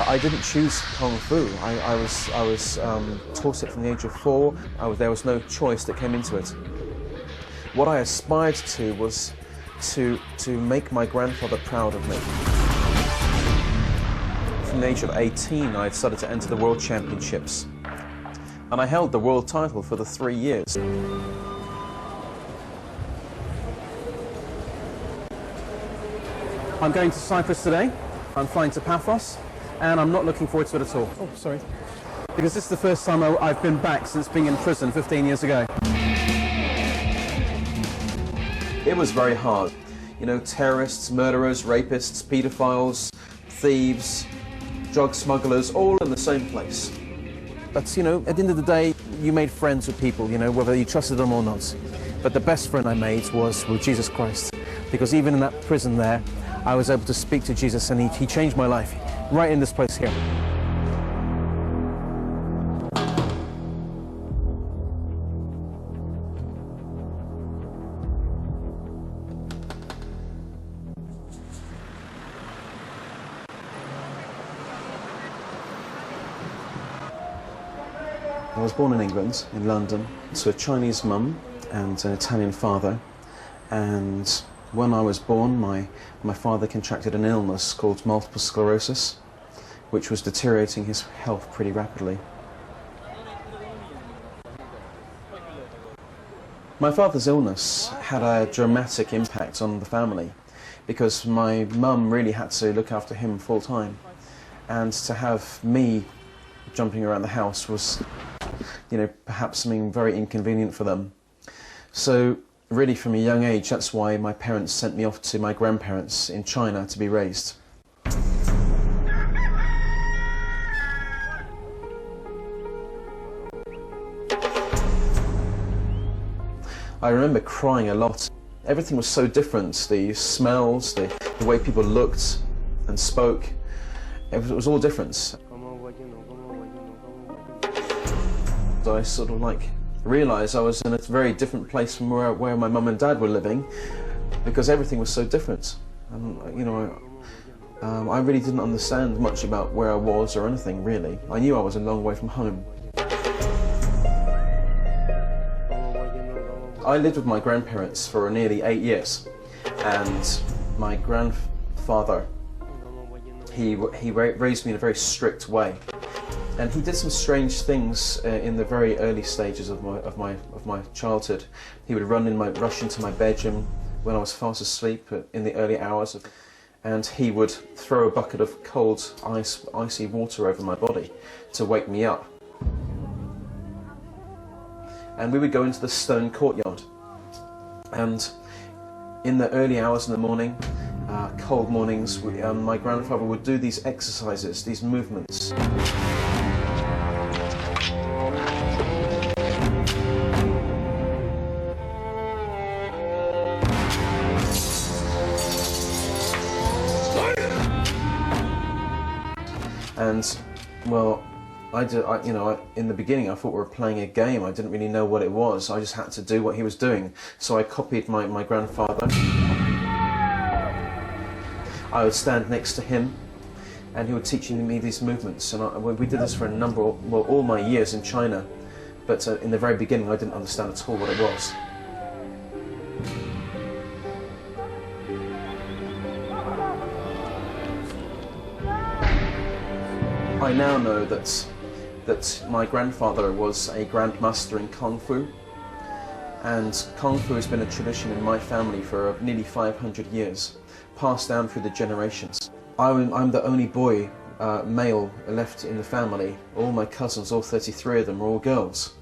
I didn't choose Kung Fu. I was taught it from the age of 4. There was no choice that came into it. What I aspired to was to make my grandfather proud of me. From the age of 18, I started to enter the World Championships. And I held the world title for the 3 years. I'm going to Cyprus today. I'm flying to Paphos, and I'm not looking forward to it at all. Oh, sorry. Because this is the first time I've been back since being in prison 15 years ago. It was very hard. You know, terrorists, murderers, rapists, pedophiles, thieves, drug smugglers, all in the same place. But, you know, at the end of the day, you made friends with people, you know, whether you trusted them or not. But the best friend I made was with Jesus Christ. Because even in that prison there, I was able to speak to Jesus, and he changed my life right in this place here. I was born in England, in London, to a Chinese mum and an Italian father, and when I was born, my father contracted an illness called multiple sclerosis, which was deteriorating his health pretty rapidly. My father's illness had a dramatic impact on the family, because my mum really had to look after him full time, and to have me jumping around the house was, you know, perhaps something very inconvenient for them. So really, from a young age, that's why my parents sent me off to my grandparents in China to be raised. I remember crying a lot. Everything was so different. The smells, the way people looked and spoke, it was all different. I sort of realised I was in a very different place from where my mum and dad were living, because everything was so different. And, you know, I really didn't understand much about where I was or anything, really. I knew I was a long way from home. I lived with my grandparents for nearly 8 years, and my grandfather, he raised me in a very strict way. And he did some strange things in the very early stages of my childhood. He would rush into my bedroom when I was fast asleep in the early hours, and he would throw a bucket of cold, icy water over my body to wake me up. And we would go into the stone courtyard, and in the early hours in the morning, cold mornings, my grandfather would do these exercises, these movements. And, well, in the beginning I thought we were playing a game. I didn't really know what it was. I just had to do what he was doing. So I copied my grandfather. I would stand next to him, and he was teaching me these movements. And we did this for all my years in China. But in the very beginning I didn't understand at all what it was. I now know that my grandfather was a grandmaster in Kung Fu, and Kung Fu has been a tradition in my family for nearly 500 years, passed down through the generations. I'm the only boy, male, left in the family. All my cousins, all 33 of them, are all girls.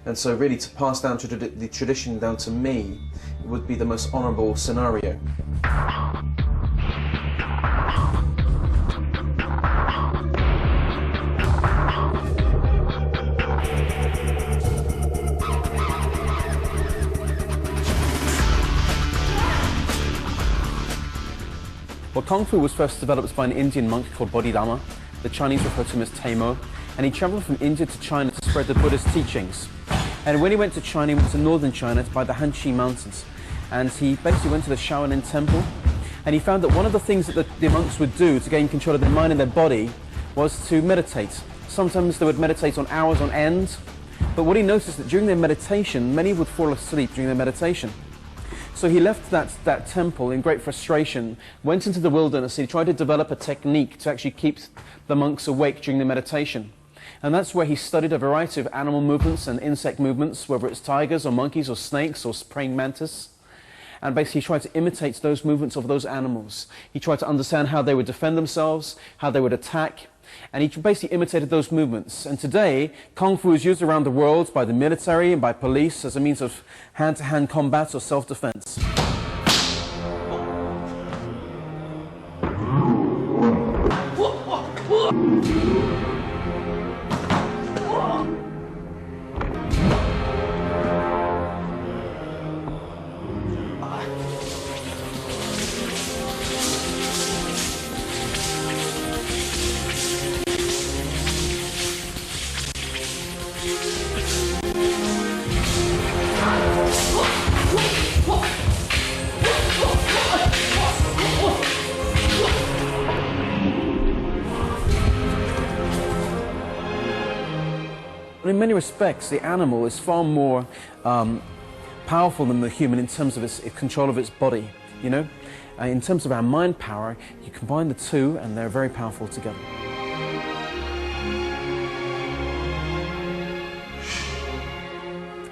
And so really to pass down the tradition down to me would be the most honourable scenario. Well, Kung Fu was first developed by an Indian monk called Bodhidharma. The Chinese refer to him as Taimo. And he travelled from India to China to spread the Buddhist teachings. And when he went to China, he went to northern China by the Hanqi Mountains. And he basically went to the Shaolin Temple. And he found that one of the things that the monks would do to gain control of their mind and their body was to meditate. Sometimes they would meditate on hours on end, but what he noticed that during their meditation, many would fall asleep during their meditation. So he left that temple in great frustration, went into the wilderness, and he tried to develop a technique to actually keep the monks awake during the meditation. And that's where he studied a variety of animal movements and insect movements, whether it's tigers or monkeys or snakes or praying mantis. And basically he tried to imitate those movements of those animals. He tried to understand how they would defend themselves, how they would attack, and he basically imitated those movements. And today, Kung Fu is used around the world by the military and by police as a means of hand-to-hand combat or self-defense. In many respects, the animal is far more powerful than the human in terms of its control of its body, you know? In terms of our mind power, you combine the two and they're very powerful together.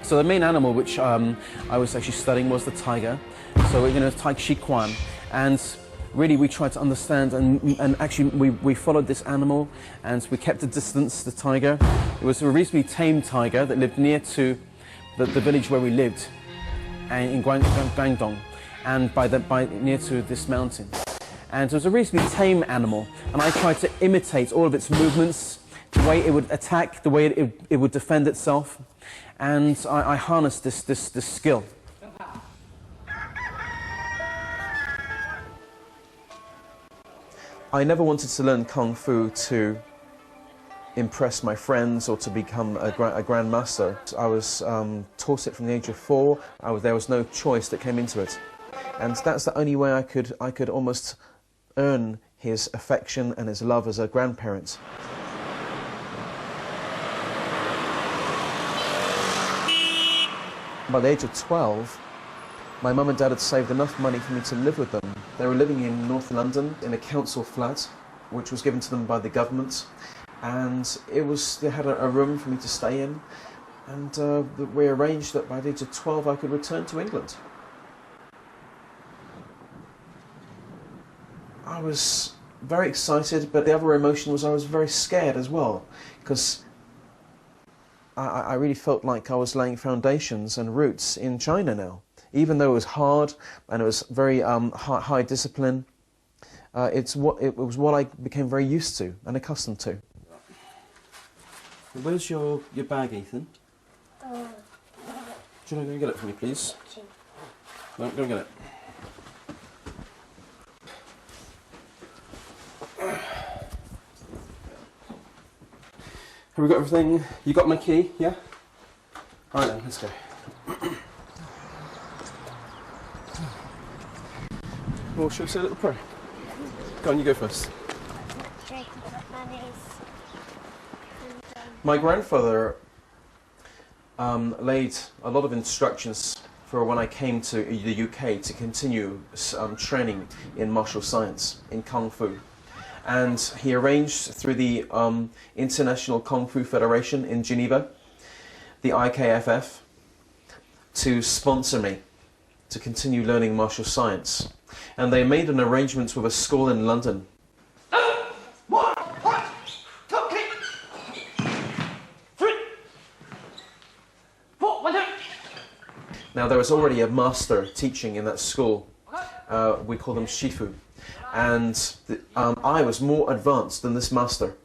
So the main animal which I was actually studying was the tiger. So we're going to Tai Chi Quan, and really we tried to understand and actually we followed this animal and we kept a distance, the tiger. It was a reasonably tame tiger that lived near to the village where we lived in Guangdong, and near to this mountain. And it was a reasonably tame animal, and I tried to imitate all of its movements, the way it would attack, the way it would defend itself, and I harnessed this skill. I never wanted to learn Kung Fu to impress my friends or to become a grandmaster. I was taught it from the age of 4. There was no choice that came into it. And that's the only way I could almost earn his affection and his love as a grandparent. By the age of 12, my mum and dad had saved enough money for me to live with them. They were living in North London in a council flat, which was given to them by the government. And they had a room for me to stay in. And we arranged that by the age of 12 I could return to England. I was very excited, but the other emotion was I was very scared as well, because I really felt like I was laying foundations and roots in China now. Even though it was hard and it was very high discipline, it was what I became very used to and accustomed to. Where's your bag, Ethan? Do you want to go and get it for me, please? No, go and get it. Have we got everything? You got my key, yeah? Alright then, let's go. Well, shall we say a little prayer? Go on, you go first. My grandfather laid a lot of instructions for when I came to the UK to continue training in martial science, in Kung Fu. And he arranged through the International Kung Fu Federation in Geneva, the IKFF, to sponsor me to continue learning martial science. And they made an arrangement with a school in London. Now there was already a master teaching in that school. We call them Shifu. And I was more advanced than this master.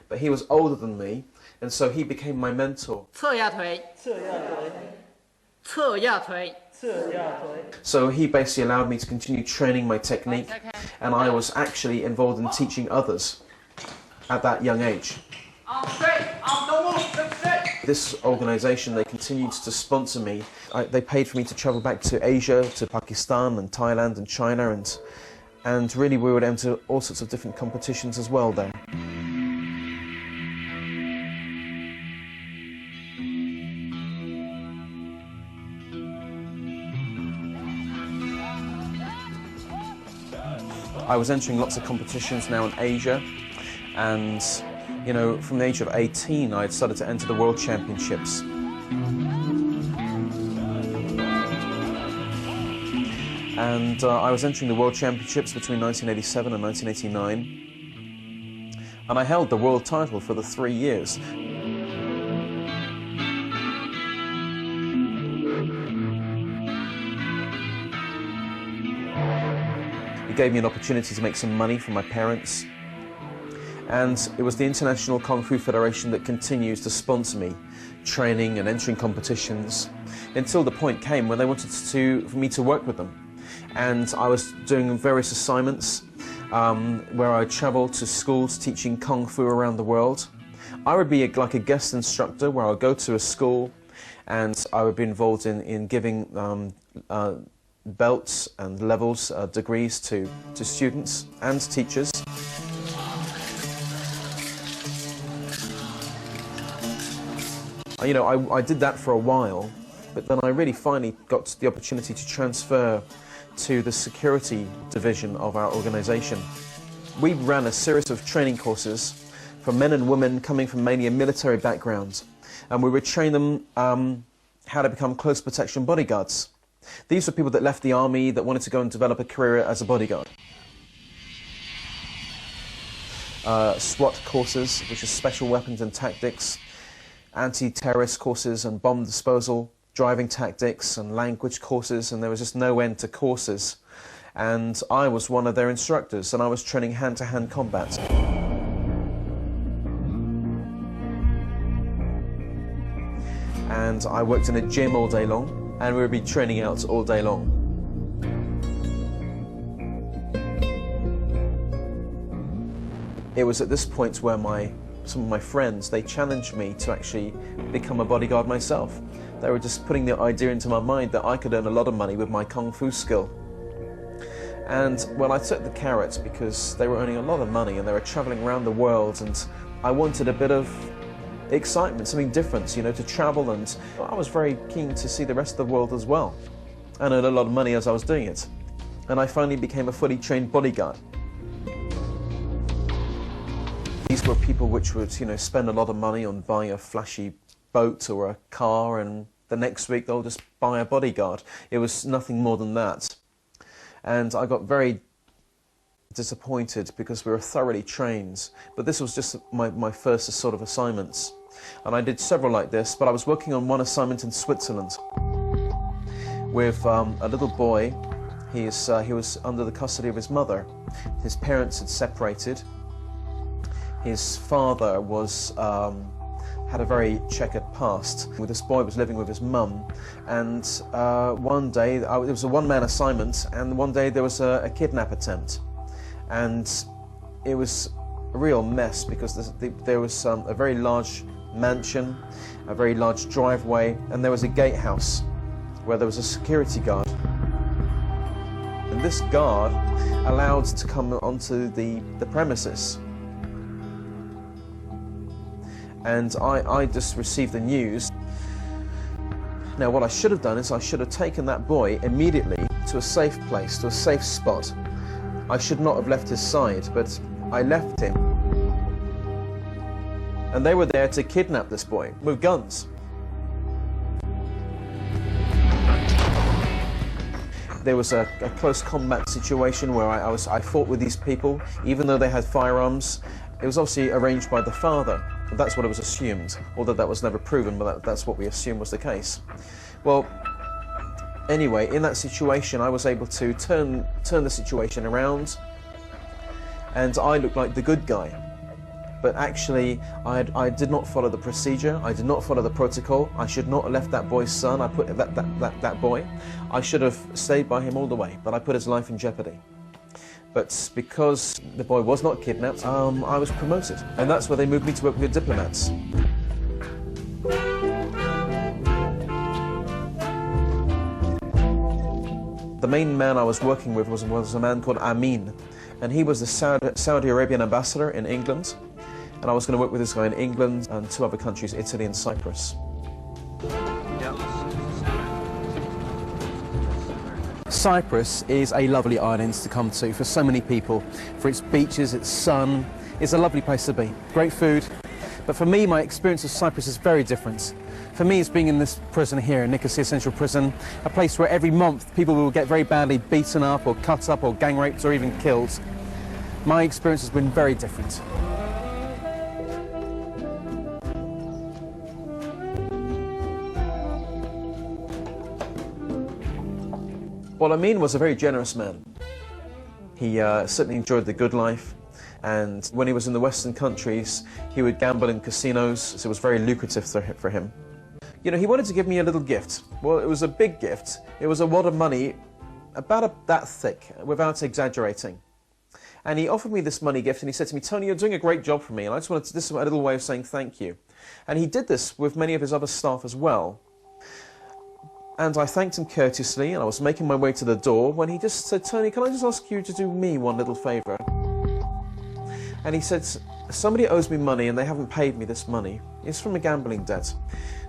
But he was older than me, and so he became my mentor. So he basically allowed me to continue training my technique, and I was actually involved in teaching others at that young age. This organisation, they continued to sponsor me. They paid for me to travel back to Asia, to Pakistan and Thailand and China, and really we would enter all sorts of different competitions as well there. I was entering lots of competitions now in Asia, and you know, from the age of 18 I had started to enter the World Championships. And I was entering the World Championships between 1987 and 1989, and I held the world title for the 3 years. It gave me an opportunity to make some money for my parents, and it was the International Kung Fu Federation that continues to sponsor me, training and entering competitions, until the point came when they wanted for me to work with them. And I was doing various assignments where I traveled to schools teaching Kung Fu around the world. I would be like a guest instructor where I would go to a school and I would be involved in giving belts and levels, degrees to students and teachers. You know, I did that for a while, but then I really finally got the opportunity to transfer to the security division of our organization. We ran a series of training courses for men and women coming from mainly a military background, and we would train them how to become close protection bodyguards. These were people that left the army that wanted to go and develop a career as a bodyguard. SWAT courses, which is special weapons and tactics, anti-terrorist courses and bomb disposal, driving tactics and language courses, and there was just no end to courses. And I was one of their instructors, and I was training hand-to-hand combat. And I worked in a gym all day long, and we would be training out all day long. It was at this point where some of my friends, they challenged me to actually become a bodyguard myself. They were just putting the idea into my mind that I could earn a lot of money with my Kung Fu skill. And well, I took the carrot because they were earning a lot of money and they were traveling around the world, and I wanted a bit of excitement, something different, you know, to travel, and I was very keen to see the rest of the world as well and earn a lot of money as I was doing it. And I finally became a fully trained bodyguard. These were people which would, you know, spend a lot of money on buying a flashy boat or a car, and the next week they'll just buy a bodyguard. It was nothing more than that. And I got very disappointed because we were thoroughly trained, but this was just my first sort of assignments. And I did several like this, but I was working on one assignment in Switzerland with a little boy. He was under the custody of his mother. His parents had separated. His father had a very checkered past. This boy was living with his mum, and one day, it was a one-man assignment, and one day there was a kidnap attempt. And it was a real mess because there was a very large mansion, a very large driveway, and there was a gatehouse where there was a security guard. And this guard allowed to come onto the premises. And I just received the news. Now what I should have done is I should have taken that boy immediately to a safe place, to a safe spot. I should not have left his side, but I left him. And they were there to kidnap this boy with guns. There was a close combat situation where I fought with these people, even though they had firearms. It was obviously arranged by the father. That's what it was assumed, although that was never proven, but that's what we assumed was the case. Well, anyway, in that situation, I was able to turn the situation around, and I looked like the good guy. But actually, I did not follow the procedure. I did not follow the protocol. I should not have left that boy's son. I put that boy. I should have stayed by him all the way, but I put his life in jeopardy. But because the boy was not kidnapped, I was promoted. And that's where they moved me to work with diplomats. The main man I was working with was a man called Amin. And he was the Saudi Arabian ambassador in England. And I was going to work with this guy in England and 2 other countries, Italy and Cyprus. Cyprus is a lovely island to come to for so many people, for its beaches, its sun. It's a lovely place to be. Great food. But for me, my experience of Cyprus is very different. For me, it's being in this prison here, Nicosia Central Prison, a place where every month people will get very badly beaten up or cut up or gang raped or even killed. My experience has been very different. Well, Amin was a very generous man. He certainly enjoyed the good life, and when he was in the Western countries, he would gamble in casinos, so it was very lucrative for him. You know, he wanted to give me a little gift. Well, it was a big gift. It was a wad of money, about that thick, without exaggerating. And he offered me this money gift, and he said to me, "Tony, you're doing a great job for me, and I just wanted to, this is a little way of saying thank you." And he did this with many of his other staff as well. And I thanked him courteously, and I was making my way to the door when he just said, "Tony, can I just ask you to do me one little favour?" And he said, "Somebody owes me money and they haven't paid me this money. It's from a gambling debt.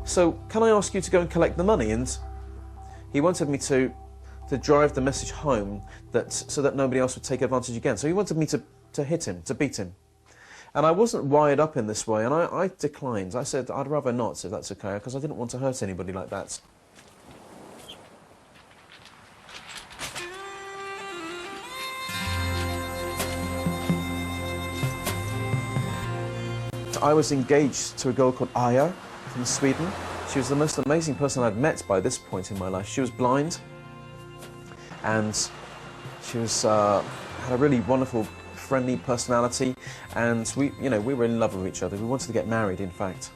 So can I ask you to go and collect the money?" And he wanted me to drive the message home so that nobody else would take advantage again. So he wanted me to hit him, to beat him. And I wasn't wired up in this way, and I declined. I said I'd rather not, if that's okay, because I didn't want to hurt anybody like that. I was engaged to a girl called Aya from Sweden. She was the most amazing person I'd met by this point in my life. She was blind, and she was had a really wonderful, friendly personality, and we were in love with each other. We wanted to get married, in fact.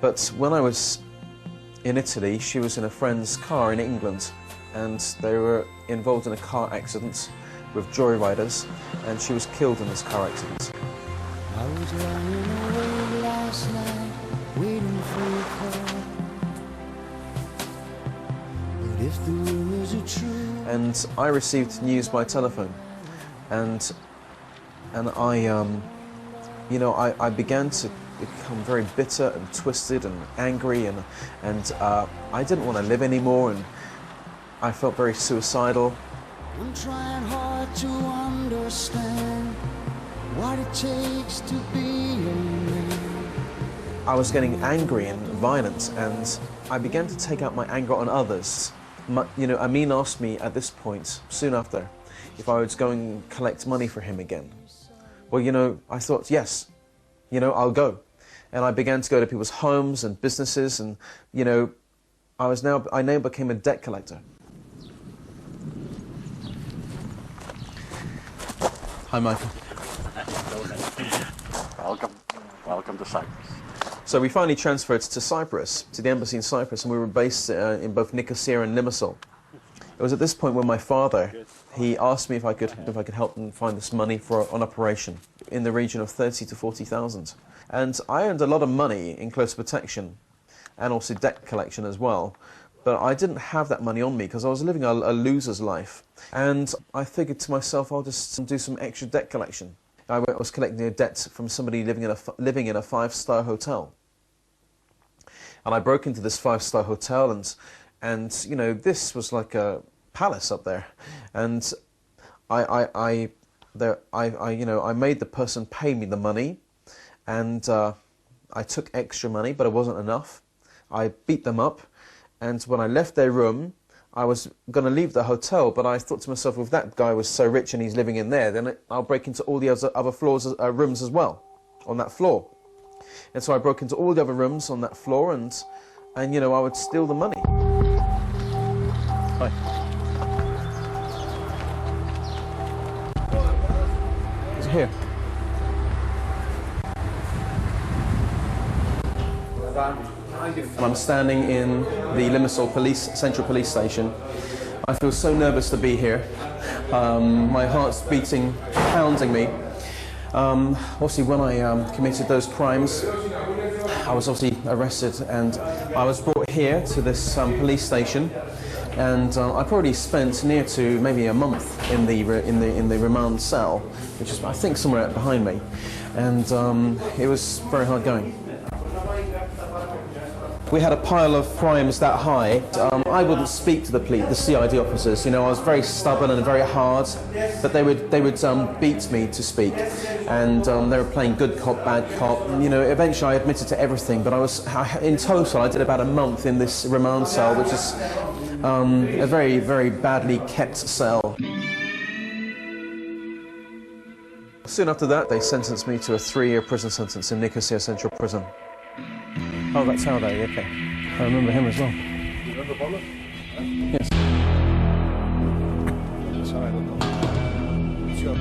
But when I was in Italy, she was in a friend's car in England, and they were involved in a car accident with joyriders, and she was killed in this car accident. I was lying awake last night, waiting for your call. But if the rumors are true... And I received news by telephone, and I began to become very bitter and twisted and angry, and I didn't want to live anymore, and I felt very suicidal. I'm trying hard to understand what it takes to be a man. I was getting angry and violent, and I began to take out my anger on others. Amin asked me at this point, soon after, if I would go and collect money for him again. Well, I thought, yes, I'll go. And I began to go to people's homes and businesses, and, I now became a debt collector. Hi, Michael. Welcome to Cyprus. So we finally transferred to Cyprus, to the embassy in Cyprus, and we were based in both Nicosia and Limassol. It was at this point when my father, he asked me if I could help him find this money for an operation in the region of 30 to 40,000. And I earned a lot of money in close protection and also debt collection as well. But I didn't have that money on me because I was living a loser's life. And I figured to myself, I'll just do some extra debt collection. I was collecting a debt from somebody living in a five-star hotel. And I broke into this five-star hotel, and this was like a palace up there. And I made the person pay me the money, and I took extra money, but it wasn't enough. I beat them up, and when I left their room, I was going to leave the hotel, but I thought to myself, if that guy was so rich and he's living in there, then I'll break into all the other rooms as well, on that floor. And so I broke into all the other rooms on that floor, and I would steal the money. Hi. Is it here? I'm standing in the Limassol Central Police Station. I feel so nervous to be here. My heart's beating, pounding me. Obviously, when I committed those crimes, I was obviously arrested, and I was brought here to this police station, and I probably spent near to maybe a month in the remand cell, which is I think somewhere behind me, and it was very hard going. We had a pile of crimes that high. I wouldn't speak to the CID officers. You know, I was very stubborn and very hard, but they would beat me to speak, and they were playing good cop, bad cop. You know, eventually I admitted to everything, but in total I did about a month in this remand cell, which is a very, very badly kept cell. Soon after that, they sentenced me to a 3-year prison sentence in Nicosia Central Prison. Oh, that's how they, okay. I remember him as well. You remember Bola? Yes. Sorry, I don't know. Sure.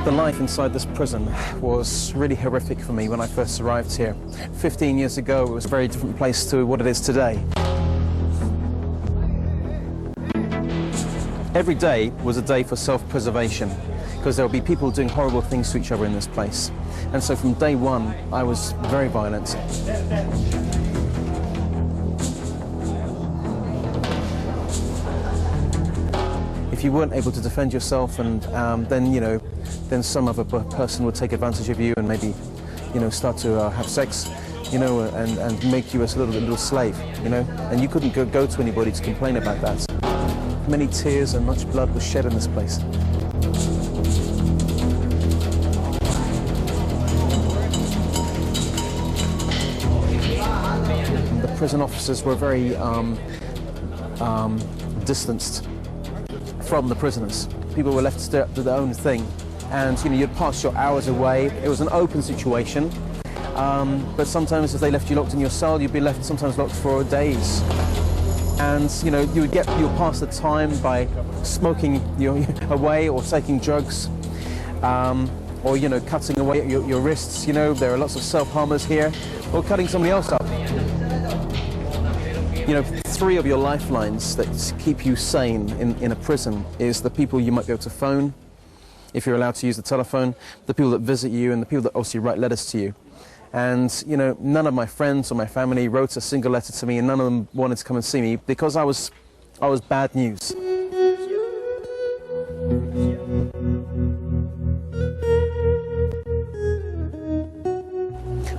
The life inside this prison was really horrific for me when I first arrived here. 15 years ago, it was a very different place to what it is today. Every day was a day for self-preservation, because there would be people doing horrible things to each other in this place. And so from day one, I was very violent. If you weren't able to defend yourself, and then some other person would take advantage of you and maybe, start to have sex, and make you a little slave, and you couldn't go to anybody to complain about that. Many tears and much blood was shed in this place. The prison officers were very distanced from the prisoners. People were left to do their own thing, and you'd pass your hours away. It was an open situation, but sometimes if they left you locked in your cell, you'd be left sometimes locked for days. And you would pass the time by smoking away, or taking drugs, or cutting away your wrists. There are lots of self-harmers here, or cutting somebody else up. 3 of your lifelines that keep you sane in a prison is the people you might be able to phone, if you're allowed to use the telephone, the people that visit you, and the people that obviously write letters to you. And, none of my friends or my family wrote a single letter to me, and none of them wanted to come and see me because I was bad news.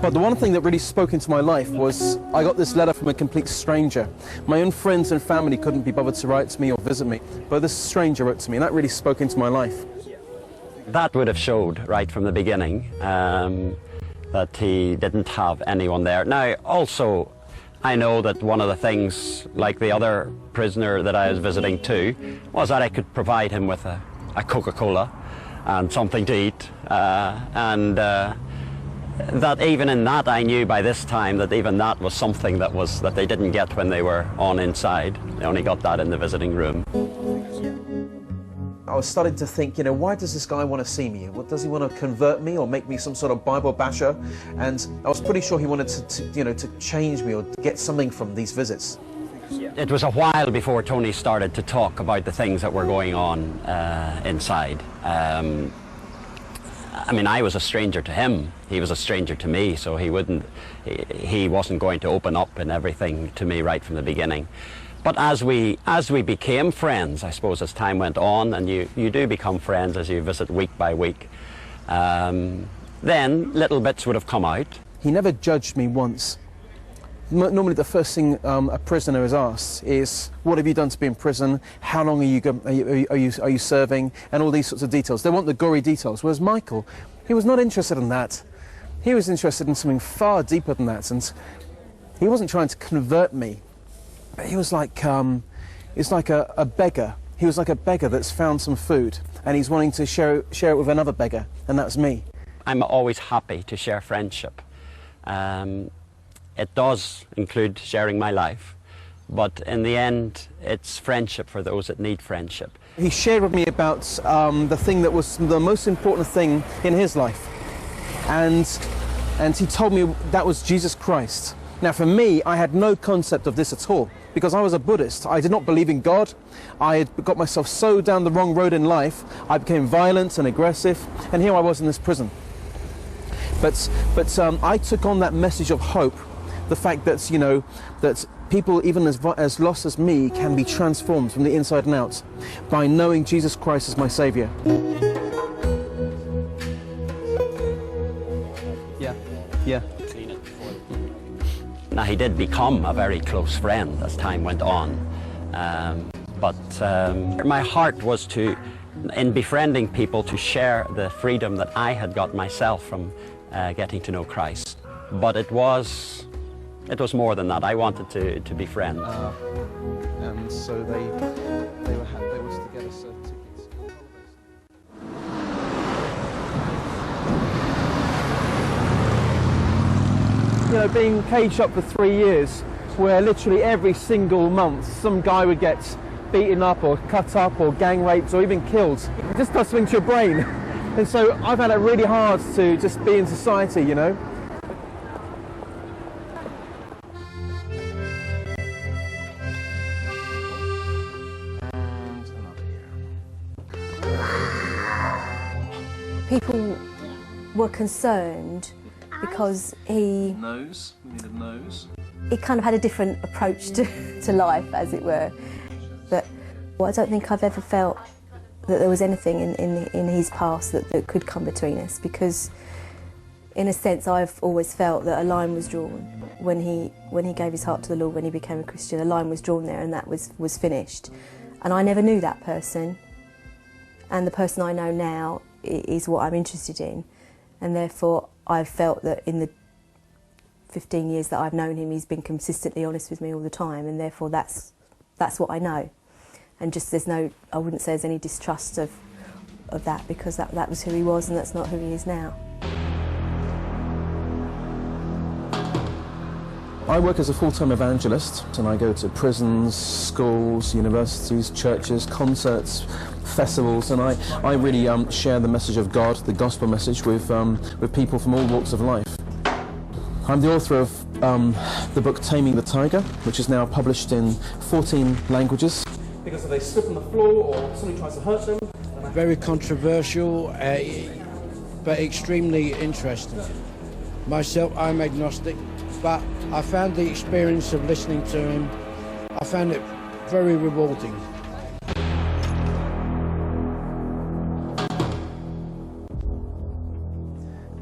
But the one thing that really spoke into my life was I got this letter from a complete stranger. My own friends and family couldn't be bothered to write to me or visit me, but this stranger wrote to me, and that really spoke into my life. That would have showed right from the beginning that he didn't have anyone there. Now, also, I know that one of the things, like the other prisoner that I was visiting too, was that I could provide him with a Coca-Cola and something to eat, and that even in that, I knew by this time that even that was something that they didn't get when they were on inside. They only got that in the visiting room. I was starting to think, why does this guy want to see me? What, does he want to convert me or make me some sort of Bible basher? And I was pretty sure he wanted to change me or get something from these visits. It was a while before Tony started to talk about the things that were going on inside. I mean, I was a stranger to him. He was a stranger to me, so he wasn't going to open up and everything to me right from the beginning. But as we became friends, I suppose, as time went on, and you do become friends as you visit week by week, then little bits would have come out. He never judged me once. Normally the first thing a prisoner is asked is, what have you done to be in prison? How long are you serving? And all these sorts of details. They want the gory details, whereas Michael, he was not interested in that. He was interested in something far deeper than that, and he wasn't trying to convert me. He was like, it's like a beggar. He was like a beggar that's found some food, and he's wanting to share it with another beggar, and that's me. I'm always happy to share friendship. It does include sharing my life, but in the end, it's friendship for those that need friendship. He shared with me about the thing that was the most important thing in his life, and he told me that was Jesus Christ. Now, for me, I had no concept of this at all, because I was a Buddhist. I did not believe in God. I had got myself so down the wrong road in life, I became violent and aggressive, and here I was in this prison. But I took on that message of hope, the fact that, that people even as lost as me can be transformed from the inside and out by knowing Jesus Christ as my Saviour. Yeah. Now, he did become a very close friend as time went on, but my heart was to, in befriending people, to share the freedom that I had got myself from getting to know Christ. But it was more than that. I wanted to befriend. And so they wanted to get us tickets. You know, being caged up for 3 years, where literally every single month some guy would get beaten up or cut up or gang raped or even killed. It just does something to your brain. And so I've had it really hard to just be in society, you know. And another year. People were concerned because he Nose, we need a nose. He kind of had a different approach to life, as it were. But I don't think I've ever felt that there was anything in his past that could come between us, because in a sense I've always felt that a line was drawn when he gave his heart to the Lord, when he became a Christian. A line was drawn there and that was finished. And I never knew that person, and the person I know now is what I'm interested in, and therefore I've felt that in the 15 years that I've known him, he's been consistently honest with me all the time, and therefore that's what I know. And just I wouldn't say there's any distrust of that, because that was who he was and that's not who he is now. I work as a full-time evangelist, and I go to prisons, schools, universities, churches, concerts, festivals, and I really share the message of God, the gospel message, with people from all walks of life. I'm the author of the book Taming the Tiger, which is now published in 14 languages. Because if they slip on the floor or somebody tries to hurt them. Very controversial, but extremely interesting. Myself, I'm agnostic, but I found the experience of listening to him, I found it very rewarding.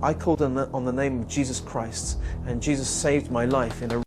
I called on the name of Jesus Christ, and Jesus saved my life in a